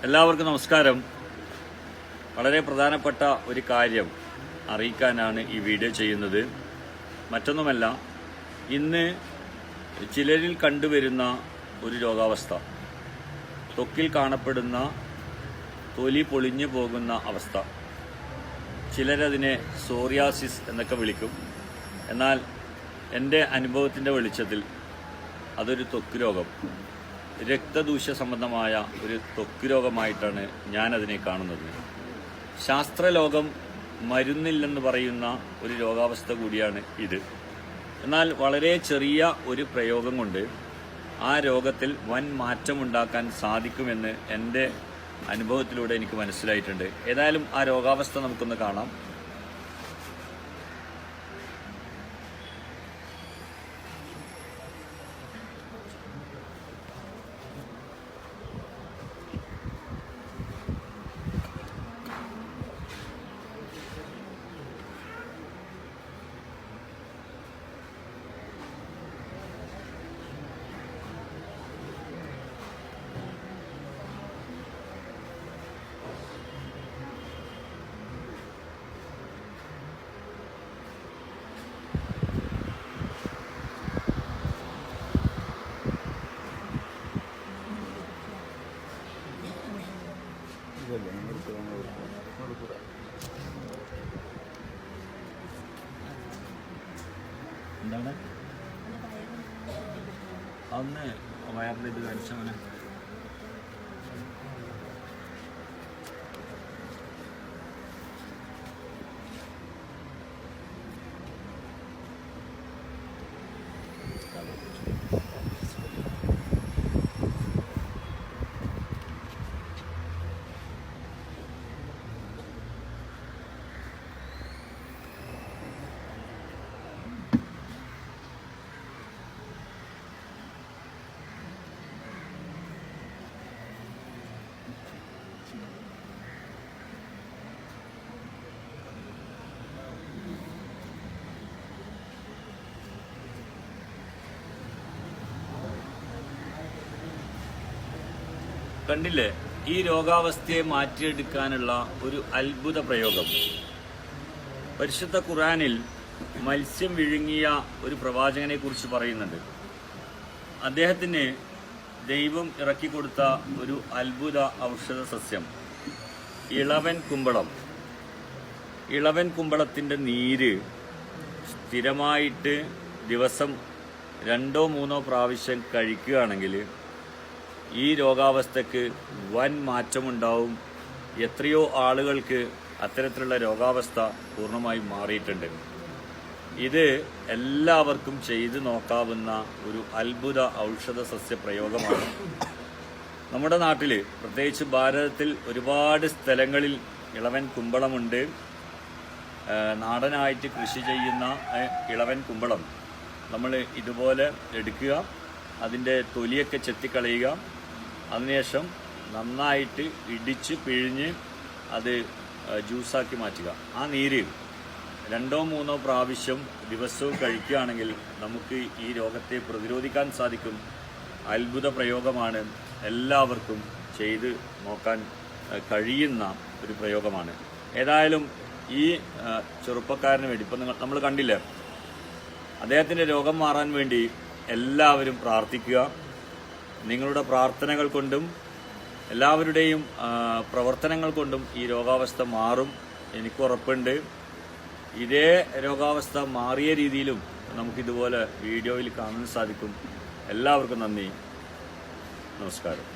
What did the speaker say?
എല്ലാവർക്കും നമസ്കാരം. വളരെ പ്രധാനപ്പെട്ട ഒരു കാര്യം അറിയിക്കാനാണ് ഈ വീഡിയോ ചെയ്യുന്നത്. മറ്റൊന്നുമല്ല, ഇന്ന് ചിലരിൽ കണ്ടുവരുന്ന ഒരു രോഗാവസ്ഥ, ത്വക്കിൽ കാണപ്പെടുന്ന തൊലി പൊളിഞ്ഞു പോകുന്ന അവസ്ഥ. ചിലരതിനെ സോറിയാസിസ് എന്നൊക്കെ വിളിക്കും. എന്നാൽ എൻ്റെ അനുഭവത്തിൻ്റെ വെളിച്ചത്തിൽ അതൊരു ത്വക്ക് രോഗം, രക്തദൂഷ്യ സംബന്ധമായ ഒരു ത്വക്ക് രോഗമായിട്ടാണ് ഞാനതിനെ കാണുന്നത്. ശാസ്ത്രലോകം മരുന്നില്ലെന്ന് പറയുന്ന ഒരു രോഗാവസ്ഥ കൂടിയാണ് ഇത്. എന്നാൽ വളരെ ചെറിയ ഒരു പ്രയോഗം കൊണ്ട് ആ രോഗത്തിൽ വൻ മാറ്റമുണ്ടാക്കാൻ സാധിക്കുമെന്ന് എൻ്റെ അനുഭവത്തിലൂടെ എനിക്ക് മനസ്സിലായിട്ടുണ്ട്. ഏതായാലും ആ രോഗാവസ്ഥ നമുക്കൊന്ന് കാണാം. എന്താണ് അന്ന് വയറിൽ ഇത് കാണിച്ചവന് കണ്ടില്ലേ? ഈ രോഗാവസ്ഥയെ മാറ്റിയെടുക്കാനുള്ള ഒരു അത്ഭുത പ്രയോഗം. പരിശുദ്ധ ഖുർആനിൽ മത്സ്യം വിഴുങ്ങിയ ഒരു പ്രവാചകനെ കുറിച്ച് പറയുന്നുണ്ട്. അദ്ദേഹത്തിന് ദൈവം ഇറക്കിക്കൊടുത്ത ഒരു അത്ഭുത ഔഷധ സസ്യം ഇളവൻ കുമ്പളം. ഇളവൻ കുമ്പളത്തിൻ്റെ നീര് സ്ഥിരമായിട്ട് ദിവസം 2-3 പ്രാവശ്യം കഴിക്കുകയാണെങ്കിൽ ഈ രോഗാവസ്ഥയ്ക്ക് വൻ മാറ്റമുണ്ടാവും. എത്രയോ ആളുകൾക്ക് അത്തരത്തിലുള്ള രോഗാവസ്ഥ പൂർണ്ണമായും മാറിയിട്ടുണ്ട്. ഇത് എല്ലാവർക്കും ചെയ്തു നോക്കാവുന്ന ഒരു അത്ഭുത ഔഷധ സസ്യ പ്രയോഗമാണ്. നമ്മുടെ നാട്ടിൽ, പ്രത്യേകിച്ച് ഭാരതത്തിൽ ഒരുപാട് സ്ഥലങ്ങളിൽ ഇളവൻ കുമ്പളമുണ്ട്. നാടനായിട്ട് കൃഷി ചെയ്യുന്ന ഇളവൻ കുമ്പളം നമ്മൾ ഇതുപോലെ എടുക്കുക, അതിൻ്റെ തൊലിയൊക്കെ ചെത്തിക്കളയുക, അതിനുശേഷം നന്നായിട്ട് ഇടിച്ച് പിഴിഞ്ഞ് അത് ജ്യൂസാക്കി മാറ്റുക. ആ നീര് 2-3 പ്രാവശ്യം ദിവസവും കഴിക്കുകയാണെങ്കിൽ നമുക്ക് ഈ രോഗത്തെ പ്രതിരോധിക്കാൻ സാധിക്കും. അത്ഭുത പ്രയോഗമാണ്, എല്ലാവർക്കും ചെയ്ത് നോക്കാൻ കഴിയുന്ന ഒരു പ്രയോഗമാണ്. ഏതായാലും ഈ ചെറുപ്പക്കാരന് വേണ്ടി ഇപ്പം നമ്മൾ കണ്ടില്ലേ, അദ്ദേഹത്തിൻ്റെ രോഗം മാറാൻ വേണ്ടി എല്ലാവരും പ്രാർത്ഥിക്കുക. നിങ്ങളുടെ പ്രാർത്ഥനകൾ കൊണ്ടും എല്ലാവരുടെയും പ്രവർത്തനങ്ങൾ കൊണ്ടും ഈ രോഗാവസ്ഥ മാറും, എനിക്ക് ഉറപ്പുണ്ട്. ഇതേ രോഗാവസ്ഥ മാറിയ രീതിയിലും നമുക്കിതുപോലെ വീഡിയോയിൽ കാണാൻ സാധിക്കും. എല്ലാവർക്കും നന്ദി, നമസ്കാരം.